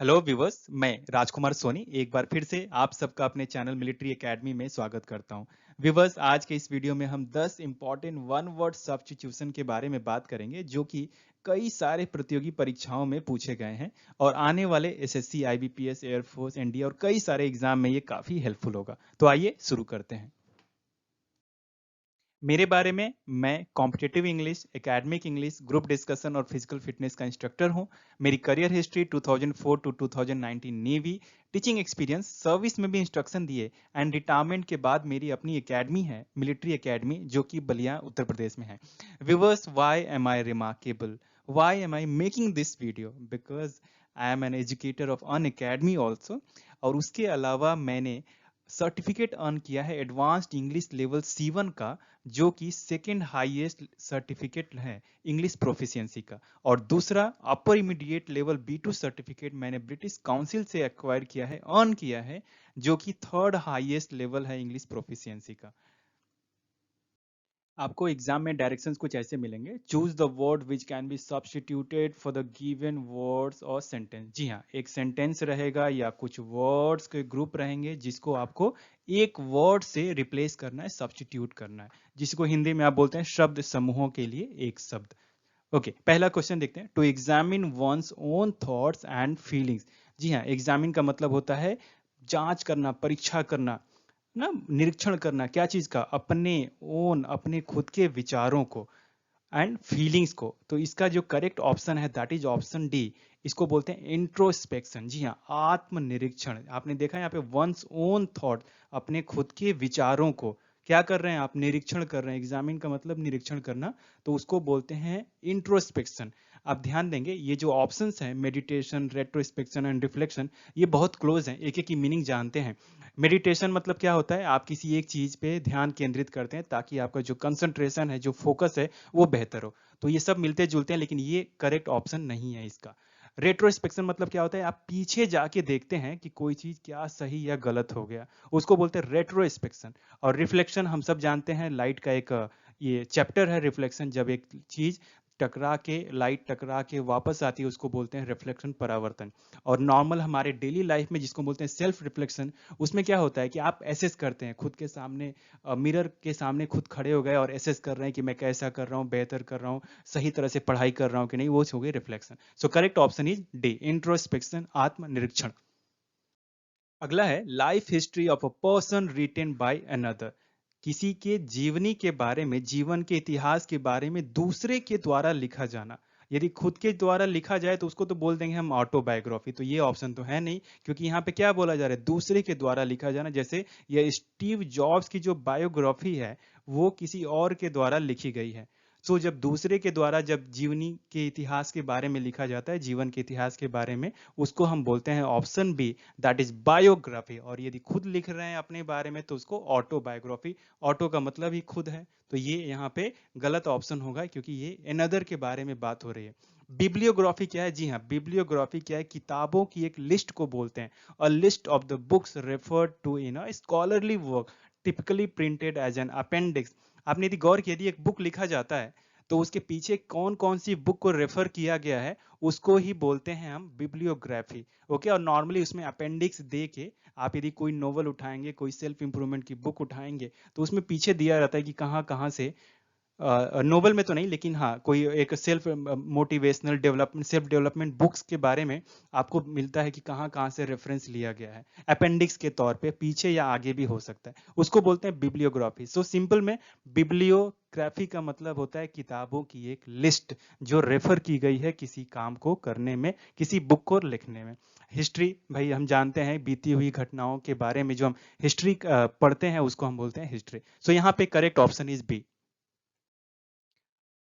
Hello viewers, मैं राजकुमार सोनी एक बार फिर से आप सबका अपने चैनल मिलिट्री एकेडमी में स्वागत करता हूं। व्यूवर्स, आज के इस वीडियो में हम 10 इंपॉर्टेंट वन वर्ड सब्स्टिट्यूशन के बारे में बात करेंगे जो कि कई सारे प्रतियोगी परीक्षाओं में पूछे गए हैं और आने वाले एसएससी, आईबीपीएस, एयरफोर्स, एनडीए और कई सारे एग्जाम में ये काफी हेल्पफुल होगा। तो आइए शुरू करते हैं। मेरे बारे में, मैं competitive English, academic English, group discussion और फिजिकल फिटनेस का इंस्ट्रक्टर हूं। मेरी career history 2004 to 2019 navy, teaching experience, service में भी इंस्ट्रक्शन दिए एंड रिटायरमेंट के बाद मेरी अपनी एकेडमी है, मिलिट्री एकेडमी, जो कि बलिया उत्तर प्रदेश में है। Viewers, why am I remarkable? Why am I making this video? Because I am an educator of an academy also. और उसके अलावा मैंने सर्टिफिकेट अर्न किया है एडवांस्ड इंग्लिश लेवल C1 का, जो कि सेकेंड हाईएस्ट सर्टिफिकेट है इंग्लिश प्रोफिशिएंसी का। और दूसरा अपर इमीडिएट लेवल B2 सर्टिफिकेट मैंने ब्रिटिश काउंसिल से एक्वायर किया है, अर्न किया है, जो कि थर्ड हाईएस्ट लेवल है इंग्लिश प्रोफिशिएंसी का। आपको एग्जाम में डायरेक्शंस कुछ ऐसे मिलेंगे। Choose the word which can be substituted for the given words और सेंटेंस। जी हाँ, एक सेंटेंस रहेगा या कुछ वर्ड्स के ग्रुप रहेंगे जिसको आपको एक वर्ड से रिप्लेस करना है, सब्स्टिट्यूट करना है, जिसको हिंदी में आप बोलते हैं शब्द समूहों के लिए एक शब्द। ओके, पहला क्वेश्चन देखते हैं। To examine one's own thoughts and feelings. जी हाँ, एग्जामिन का मतलब होता है जांच करना, परीक्षा करना ना, निरीक्षण करना। क्या चीज का? अपने ओन, अपने खुद के विचारों को एंड फीलिंग्स को। तो इसका जो करेक्ट ऑप्शन है दैट इज ऑप्शन डी। इसको बोलते हैं इंट्रोस्पेक्शन। जी हाँ, आत्मनिरीक्षण। आपने देखा यहाँ पे वंस ओन थॉट, अपने खुद के विचारों को क्या कर रहे हैं आप? निरीक्षण कर रहे हैं। एग्जामिन का मतलब निरीक्षण करना, तो उसको बोलते हैं इंट्रोस्पेक्शन। आप ध्यान देंगे ये जो ऑप्शंस हैं, मेडिटेशन, रेट्रोस्पेक्शन एंड रिफ्लेक्शन, ये बहुत क्लोज हैं, एक एक की मीनिंग जानते हैं। मेडिटेशन मतलब क्या होता है? आप किसी एक चीज पे ध्यान केंद्रित करते हैं ताकि आपका जो कंसंट्रेशन है, जो फोकस है, वो बेहतर हो। तो ये सब मिलते जुलते हैं, लेकिन ये करेक्ट ऑप्शन नहीं है इसका। रेट्रोस्पेक्शन मतलब क्या होता है? आप पीछे जाके देखते हैं कि कोई चीज क्या सही या गलत हो गया, उसको बोलते हैं रेट्रोस्पेक्शन। और रिफ्लेक्शन हम सब जानते हैं, लाइट का एक ये चैप्टर है रिफ्लेक्शन। जब एक चीज टकरा के, लाइट टकरा के वापस आती है, उसको बोलते हैं रिफ्लेक्शन, परावर्तन। और नॉर्मल हमारे डेली लाइफ में जिसको बोलते हैं सेल्फ रिफ्लेक्शन, उसमें क्या होता है कि आप एसेस करते हैं खुद के सामने, मिरर के सामने खुद खड़े हो गए और एसेस कर रहे हैं कि मैं कैसा कर रहा हूँ, बेहतर कर रहा हूँ, सही तरह से पढ़ाई कर रहा हूँ कि नहीं। वो हो गई reflection. So correct option is D, introspection, आत्मनिरीक्षण। अगला है life history of a person written by another. किसी के जीवनी के बारे में, जीवन के इतिहास के बारे में दूसरे के द्वारा लिखा जाना। यदि खुद के द्वारा लिखा जाए तो उसको तो बोल देंगे हम ऑटोबायोग्राफी। तो ये ऑप्शन तो है नहीं, क्योंकि यहाँ पे क्या बोला जा रहा है? दूसरे के द्वारा लिखा जाना। जैसे ये स्टीव जॉब्स की जो बायोग्राफी है, वो किसी और के द्वारा लिखी गई है। सो जब दूसरे के द्वारा, जब जीवनी के इतिहास के बारे में लिखा जाता है, जीवन के इतिहास के बारे में, उसको हम बोलते हैं option B, that is biography. और यदि खुद लिख रहे हैं अपने बारे में तो उसको ऑटोबायोग्राफी। ऑटो का मतलब ही खुद है, तो ये यहाँ पे गलत ऑप्शन होगा, क्योंकि ये अनदर के बारे में बात हो रही है। बिब्लियोग्राफी क्या है? जी हाँ, बिब्लियोग्राफी क्या है? किताबों की एक लिस्ट को बोलते हैं। A list of the books referred to in a scholarly work, typically printed as an appendix. आपने यदि गौर किया, यदि एक बुक लिखा जाता है तो उसके पीछे कौन कौन सी बुक को रेफर किया गया है, उसको ही बोलते हैं हम बिब्लियोग्राफी। ओके, और नॉर्मली उसमें अपेंडिक्स दे के, आप यदि कोई नोवेल उठाएंगे, कोई सेल्फ इंप्रूवमेंट की बुक उठाएंगे, तो उसमें पीछे दिया रहता है कि कहाँ कहाँ से, नोवेल में तो नहीं, लेकिन हाँ कोई एक self motivational development, self development books के बारे में आपको मिलता है कि कहाँ कहाँ से रेफरेंस लिया गया है, अपेंडिक्स के तौर पे, पीछे या आगे भी हो सकता है। उसको बोलते हैं बिब्लियोग्राफी। सो सिंपल में बिब्लियोग्राफी का मतलब होता है किताबों की एक लिस्ट जो रेफर की गई है किसी काम को करने में, किसी बुक को लिखने में। हिस्ट्री, भाई हम जानते हैं बीती हुई घटनाओं के बारे में जो हम हिस्ट्री पढ़ते हैं, उसको हम बोलते हैं हिस्ट्री। सो यहाँ पे correct option is B.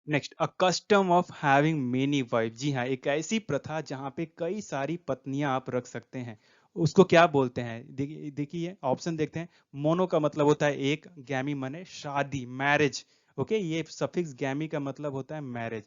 Next, a custom of having many wife. जी हाँ, एक ऐसी प्रथा जहां पे कई सारी पत्नियां आप रख सकते हैं, उसको क्या बोलते हैं? देखिए ऑप्शन देखते हैं। मोनो का मतलब होता है एक, गैमी माने शादी, मैरिज। ओके, ये सफिक्स गैमी का मतलब होता है मैरिज।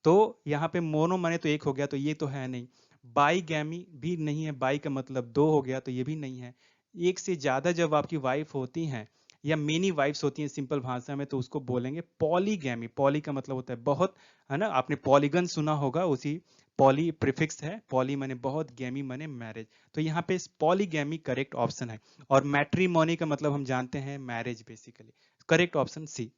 तो यहाँ पे मोनो माने तो एक हो गया, तो ये तो है नहीं। बाई गैमी भी नहीं है, बाई का मतलब दो हो गया, तो ये भी नहीं है। एक से ज्यादा जब आपकी वाइफ होती हैं या मेनी वाइफ्स होती हैं सिंपल भाषा में, तो उसको बोलेंगे पॉलीगैमी। पॉली का मतलब होता है बहुत, है ना? आपने पॉलीगन सुना होगा, उसी पॉली प्रीफिक्स है, पॉली माने बहुत, गैमी माने मैरिज, तो यहाँ पे पॉलीगैमी करेक्ट ऑप्शन है। और मैट्रिमोनी का मतलब हम जानते हैं marriage basically, correct option C.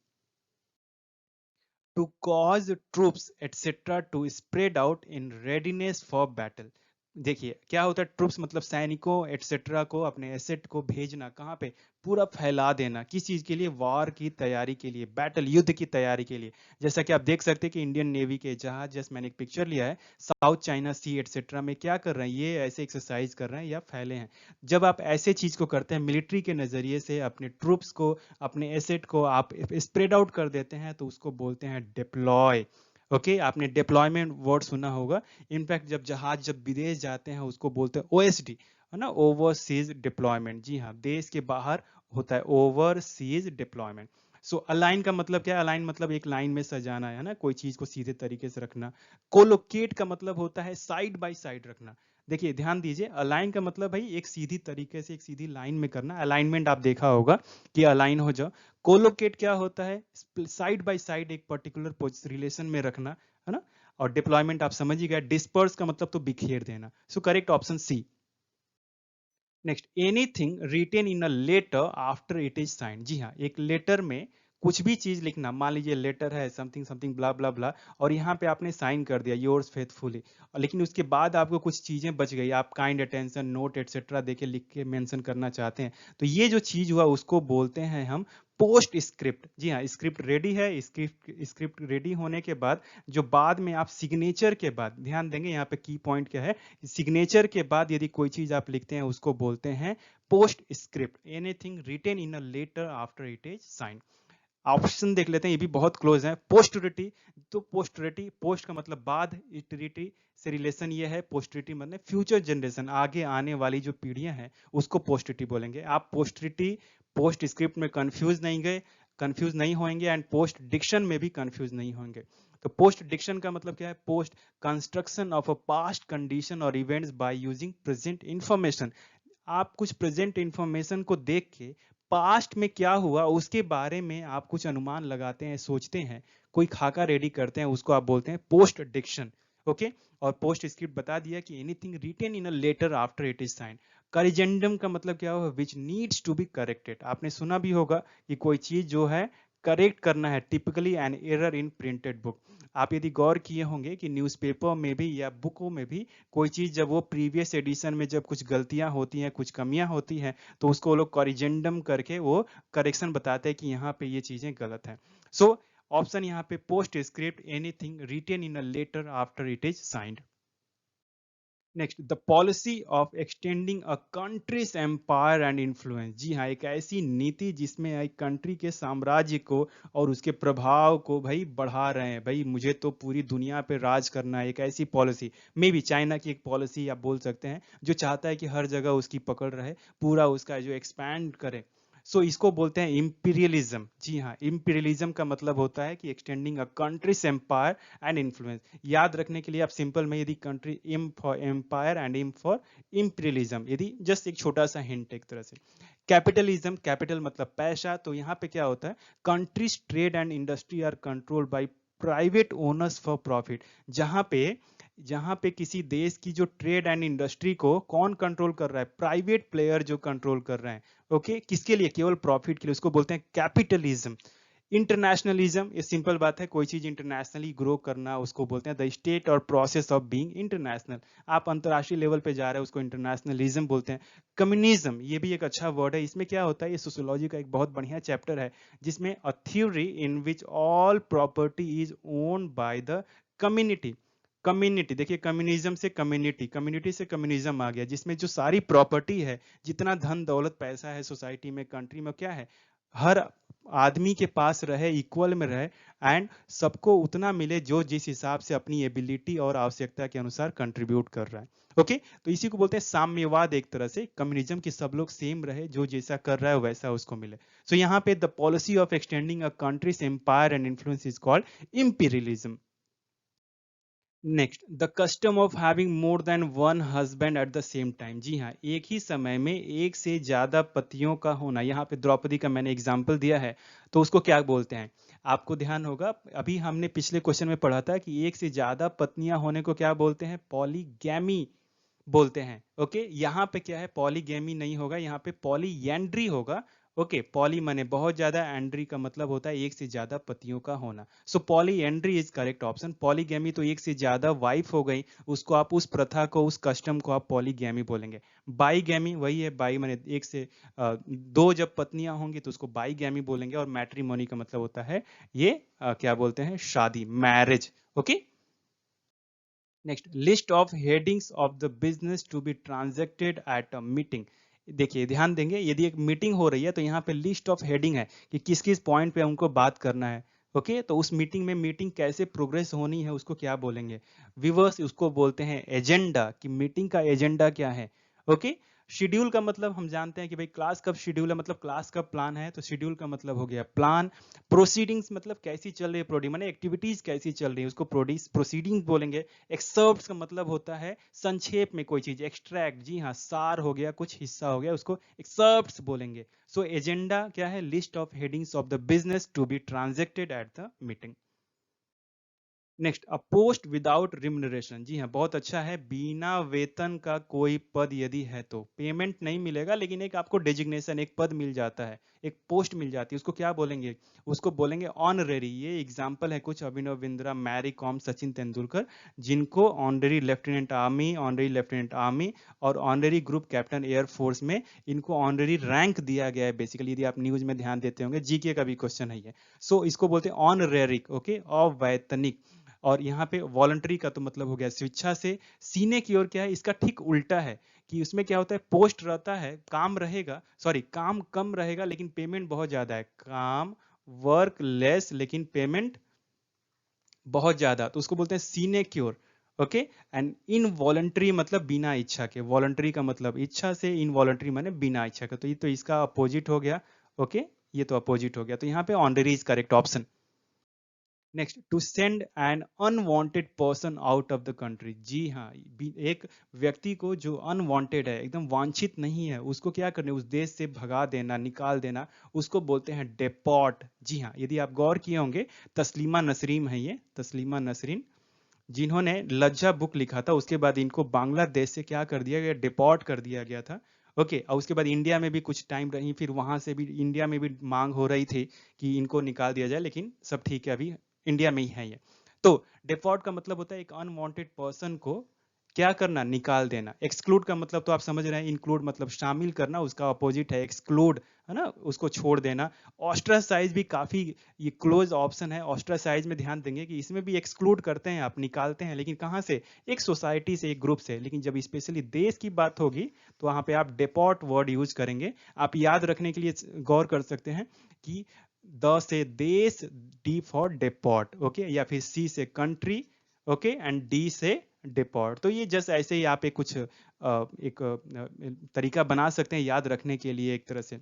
To cause troops etcetera to spread out in readiness for battle. देखिए क्या होता है, ट्रूप्स मतलब सैनिकों एटसेट्रा को, अपने एसेट को भेजना कहाँ पे, पूरा फैला देना, किस चीज के लिए, वार की तैयारी के लिए, बैटल युद्ध की तैयारी के लिए। जैसा कि आप देख सकते हैं कि इंडियन नेवी के जहाज, जैसे मैंने एक पिक्चर लिया है, साउथ चाइना सी एटसेट्रा में क्या कर रहे हैं, ये ऐसे एक्सरसाइज कर रहे हैं या फैले हैं। जब आप ऐसे चीज को करते हैं मिलिट्री के नजरिए से, अपने ट्रूप्स को, अपने एसेट को आप स्प्रेड आउट कर देते हैं, तो उसको बोलते हैं डिप्लॉय। ओके आपने डिप्लॉयमेंट वर्ड सुना होगा। इनफैक्ट जब जहाज जब विदेश जाते हैं उसको बोलते हैं ओएसडी, है ना, ओवरसीज डिप्लॉयमेंट। जी हाँ, देश के बाहर होता है ओवरसीज डिप्लॉयमेंट। सो अलाइन का मतलब क्या है, अलाइन मतलब एक लाइन में सजाना है ना, कोई चीज को सीधे तरीके से रखना। कोलोकेट का मतलब होता है साइड बाय साइड रखना। देखिए ध्यान दीजिए, अलाइन का मतलब भाई एक सीधी तरीके से, एक सीधी लाइन में करना, अलाइनमेंट आप देखा होगा कि अलाइन हो जाओ। कोलोकेट क्या होता है, साइड बाय साइड एक पर्टिकुलर रिलेशन में रखना, है ना। और डिप्लॉयमेंट आप समझ ही गए, डिस्पर्स का मतलब तो बिखेर देना। So correct option C. Next, anything written in a letter after it is signed. जी हाँ, एक लेटर में कुछ भी चीज लिखना, मान लीजिए लेटर है समथिंग समथिंग ब्ला ब्ला ब्ला, और यहाँ पे आपने साइन कर दिया योर्स फेथफुली, लेकिन उसके बाद आपको कुछ चीजें बच गई, आप काइंड अटेंशन नोट एटसेट्रा देके लिख के मेंशन करना चाहते हैं, तो ये जो चीज हुआ उसको बोलते हैं हम पोस्ट स्क्रिप्ट। जी हाँ, स्क्रिप्ट रेडी है, स्क्रिप्ट रेडी होने के बाद जो बाद में आप सिग्नेचर के बाद, ध्यान देंगे यहाँ पे की पॉइंट क्या है, सिग्नेचर के बाद यदि कोई चीज आप लिखते हैं उसको बोलते हैं post script. Anything written in a letter after it is sign. Option देख लेते हैं, ये भी बहुत क्लोज है, पोस्टरिटी। तो पोस्टरिटी, पोस्ट का मतलब बाद, इटरिटी से रिलेशन ये है, पोस्टरिटी मतलब फ्यूचर जनरेशन, आगे आने वाली जो पीढ़ियां हैं उसको पोस्टरिटी बोलेंगे। आप पोस्टरिटी पोस्ट स्क्रिप्ट में कंफ्यूज नहीं होंगे, एंड पोस्ट डिक्शन में भी कंफ्यूज नहीं होंगे। तो पोस्ट डिक्शन का मतलब क्या है, post construction of a past condition और events by using present information. आप कुछ प्रेजेंट इंफॉर्मेशन को देख के पास्ट में क्या हुआ उसके बारे में आप कुछ अनुमान लगाते हैं, सोचते हैं, कोई खाका रेडी करते हैं, उसको आप बोलते हैं पोस्ट डिक्शन। ओके, और पोस्ट स्क्रिप्ट बता दिया कि anything written in a letter after it is sign. Corrigendum का मतलब क्या हुआ, which needs to be corrected. आपने सुना भी होगा कि कोई चीज जो है करेक्ट करना है, typically an error in printed book. आप यदि गौर किए होंगे कि न्यूज़पेपर में भी या बुकों में भी कोई चीज जब वो प्रीवियस एडिशन में जब कुछ गलतियां होती हैं, कुछ कमियां होती हैं, तो उसको वो लोग कॉरिजेंडम करके वो करेक्शन बताते हैं कि यहाँ पे ये चीजें गलत हैं। सो ऑप्शन यहाँ पे post script, anything written in a letter after it is signed. Next, the policy of extending a country's empire and influence. जी हाँ, एक ऐसी नीति जिसमें एक कंट्री के साम्राज्य को और उसके प्रभाव को भाई बढ़ा रहे हैं, भाई मुझे तो पूरी दुनिया पे राज करना है, एक ऐसी पॉलिसी। मे बी चाइना की एक पॉलिसी आप बोल सकते हैं, जो चाहता है कि हर जगह उसकी पकड़ रहे, पूरा उसका जो एक्सपैंड करे। सो इसको बोलते हैं इंपीरियलिज्म। जी हाँ, इंपीरियलिज्म का मतलब होता है कि extending a country's empire and influence. याद रखने के लिए आप सिंपल में यदि कंट्री, इम फॉर एम्पायर एंड इम फॉर इंपीरियलिज्म, यदि जस्ट एक छोटा सा हिंट एक तरह से। कैपिटलिज्म, कैपिटल मतलब पैसा, तो यहाँ पे क्या होता है, country's trade and industry are controlled by private owners for profit. जहां पे किसी देश की जो ट्रेड एंड इंडस्ट्री को कौन कंट्रोल कर रहा है, प्राइवेट प्लेयर जो कंट्रोल कर रहे हैं। ओके, किसके लिए, केवल प्रॉफिट के लिए, उसको बोलते हैं कैपिटलिज्म। इंटरनेशनलिज्म, ये सिंपल बात है, कोई चीज इंटरनेशनली ग्रो करना उसको बोलते हैं द स्टेट और प्रोसेस ऑफ बीइंग इंटरनेशनल। आप अंतरराष्ट्रीय लेवल पे जा रहे हैं उसको इंटरनेशनलिज्म बोलते हैं। कम्युनिज्म, ये भी एक अच्छा वर्ड है, इसमें क्या होता है, ये सोशियोलॉजी का एक बहुत बढ़िया चैप्टर है, जिसमें a theory in which all property is owned by the community. Community, देखिए कम्युनिज्म से कम्युनिटी, कम्युनिटी से कम्युनिज्म आ गया, जिसमें जो सारी प्रॉपर्टी है, जितना धन दौलत पैसा है सोसाइटी में, कंट्री में, क्या है, हर आदमी के पास रहे, इक्वल में रहे, एंड सबको उतना मिले जो जिस हिसाब से अपनी एबिलिटी और आवश्यकता के अनुसार कंट्रीब्यूट कर रहा है। ओके, तो इसी को बोलते हैं साम्यवाद, एक तरह से कम्युनिज्म की सब लोग सेम रहे, जो जैसा कर रहा है वैसा उसको मिले। सो यहाँ पे the policy of extending a country's empire and influence is called imperialism. Next, the custom of having more than one husband at the same time. जी हाँ, एक ही समय में एक से ज्यादा पतियों का होना। यहाँ पे द्रौपदी का मैंने एग्जाम्पल दिया है, तो उसको क्या बोलते हैं, आपको ध्यान होगा, अभी हमने पिछले क्वेश्चन में पढ़ा था कि एक से ज्यादा पत्नियां होने को क्या बोलते हैं, पॉलीगैमी बोलते हैं। ओके, यहाँ पे क्या है, पॉलीगैमी नहीं होगा, यहाँ पे पॉलीएंड्री होगा। ओके, पॉली माने बहुत ज्यादा, एंड्री का मतलब होता है एक से ज्यादा पतियों का होना। So polyandry is correct option. Polygamy तो एक से ज्यादा वाइफ हो गई, उसको आप उस प्रथा को, उस कस्टम को आप पॉलीगैमी बोलेंगे। बाईगैमी वही है, बाई माने एक से दो जब पत्नियां होंगी तो उसको बाईगैमी बोलेंगे। और मैट्रिमोनी का मतलब होता है ये क्या बोलते हैं, शादी, marriage. Okay, next, list of headings of the business to be transacted at a meeting. देखिए ध्यान देंगे, यदि एक मीटिंग हो रही है तो यहाँ पे लिस्ट ऑफ हेडिंग है कि किस किस पॉइंट पे उनको बात करना है। ओके, तो उस मीटिंग में मीटिंग कैसे प्रोग्रेस होनी है उसको क्या बोलेंगे, विवर्स उसको बोलते हैं एजेंडा, कि मीटिंग का एजेंडा क्या है। ओके, शेड्यूल का मतलब हम जानते हैं कि भाई क्लास कब शेड्यूल है, मतलब क्लास कब प्लान है, तो शेड्यूल का मतलब हो गया प्लान। प्रोसीडिंग्स मतलब कैसी चल रही है, प्रोडी माने एक्टिविटीज कैसी चल रही है, उसको प्रोसीडिंग्स बोलेंगे। एक्सर्प्ट का मतलब होता है संक्षेप में कोई चीज, एक्सट्रैक्ट, जी हाँ, सार हो गया, कुछ हिस्सा हो गया, उसको एक्सर्प्ट बोलेंगे। सो एजेंडा क्या है, list of headings of the business to be transacted at the meeting. Next, a post without remuneration. जी हाँ, बहुत अच्छा है, बिना वेतन का कोई पद यदि है तो पेमेंट नहीं मिलेगा, लेकिन एक आपको डेजिग्नेशन, एक पद मिल जाता है, एक पोस्ट मिल जाती है, उसको क्या बोलेंगे, उसको बोलेंगे ऑनरेरी। ये एग्जांपल है कुछ, अभिनव बिंद्रा, मैरी कॉम, सचिन तेंदुलकर, जिनको honorary lieutenant army, honorary lieutenant army और ऑनरेरी ग्रुप कैप्टन एयरफोर्स में इनको ऑनरेरी रैंक दिया गया है। बेसिकली यदि आप न्यूज में ध्यान देते होंगे, जीके का भी क्वेश्चन है ये। सो इसको बोलते हैं ऑनरेरिक, ओके, अवैतनिक। और यहाँ पे वॉलंटरी का तो मतलब हो गया स्वेच्छा से। सीने की ओर क्या है, इसका ठीक उल्टा है, कि उसमें क्या होता है, पोस्ट रहता है, काम रहेगा, सॉरी काम कम रहेगा लेकिन पेमेंट बहुत ज्यादा है, काम वर्क लेस लेकिन पेमेंट बहुत ज्यादा, तो उसको बोलते हैं सीने क्योर। ओके, एंड इनवॉलंटरी मतलब बिना इच्छा के, वॉलंटरी का मतलब इच्छा से, इनवॉलंटरी माने बिना इच्छा के, तो ये तो इसका अपोजिट हो गया। ओके, ये तो अपोजिट हो गया, तो यहाँ पे honorary is correct option. Next, to send an unwanted person out of the country. जी हाँ, एक व्यक्ति को जो अनवांटेड है, एकदम वांछित नहीं है, उसको क्या करना, उस देश से भगा देना, निकाल देना, उसको बोलते हैं डेपोर्ट। जी हाँ, यदि आप गौर किए होंगे, तस्लीमा नसरीन है ये, तस्लीमा नसरीन, जिन्होंने लज्जा बुक लिखा था, उसके बाद इनको बांग्लादेश से क्या कर दिया गया, डिपोर्ट कर दिया गया था। ओके, और उसके बाद इंडिया में भी कुछ टाइम रही, फिर वहां से भी इंडिया में भी मांग हो रही थी कि इनको निकाल दिया जाए, लेकिन सब ठीक है, अभी इंडिया में ही है ये। तो डिफॉल्ट का मतलब होता है एक अनवांटेड पर्सन को क्या करना, निकाल देना। एक्सक्लूड का मतलब तो आप समझ रहे हैं, इंक्लूड मतलब शामिल करना, उसका अपोजिट है एक्सक्लूड, है ना, उसको छोड़ देना। ऑस्ट्रासाइज भी काफी ये क्लोज ऑप्शन है। ऑस्ट्रासाइज में ध्यान देंगे कि इसमें भी एक्सक्लूड करते हैं, आप निकालते हैं, लेकिन कहाँ से, एक सोसाइटी से, एक ग्रुप से। लेकिन जब स्पेशली देश की बात होगी तो वहां पे आप डेपोर्ट वर्ड यूज करेंगे। आप याद रखने के लिए गौर कर सकते हैं कि द से देश, डी फॉर डेपोर्ट, ओके, या फिर सी से कंट्री, ओके, एंड डी से डिपोर्ट। तो ये जस्ट ऐसे ही आप एक कुछ एक तरीका बना सकते हैं याद रखने के लिए एक तरह से।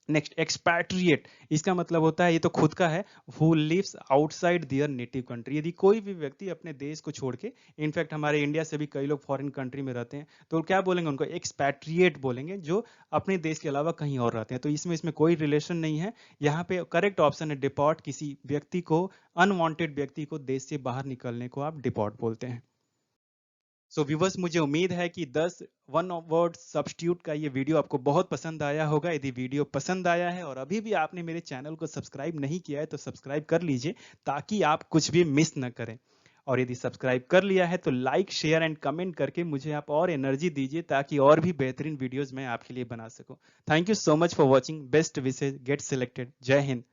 नेक्स्ट, एक्सपैट्रिएट, इसका मतलब होता है, ये तो खुद का है, who lives outside their native country. यदि कोई भी व्यक्ति अपने देश को छोड़ के, इनफैक्ट हमारे इंडिया से भी कई लोग फॉरेन कंट्री में रहते हैं, तो क्या बोलेंगे, उनको एक्सपैट्रिएट बोलेंगे, जो अपने देश के अलावा कहीं और रहते हैं। तो इसमें इसमें कोई रिलेशन नहीं है। यहाँ पे करेक्ट ऑप्शन है डिपोर्ट, किसी व्यक्ति को, अनवांटेड व्यक्ति को देश से बाहर निकलने को आप डिपोर्ट बोलते हैं। सो व्यूवर्स, मुझे उम्मीद है कि 10 वन वर्ड सब्स्टिट्यूट का ये वीडियो आपको बहुत पसंद आया होगा। यदि वीडियो पसंद आया है और अभी भी आपने मेरे चैनल को सब्सक्राइब नहीं किया है तो सब्सक्राइब कर लीजिए, ताकि आप कुछ भी मिस न करें। और यदि सब्सक्राइब कर लिया है तो लाइक, शेयर एंड कमेंट करके मुझे आप और एनर्जी दीजिए, ताकि और भी बेहतरीन वीडियोस मैं आपके लिए बना सकूं। Thank you so much for watching. Best wishes, get selected. जय हिंद।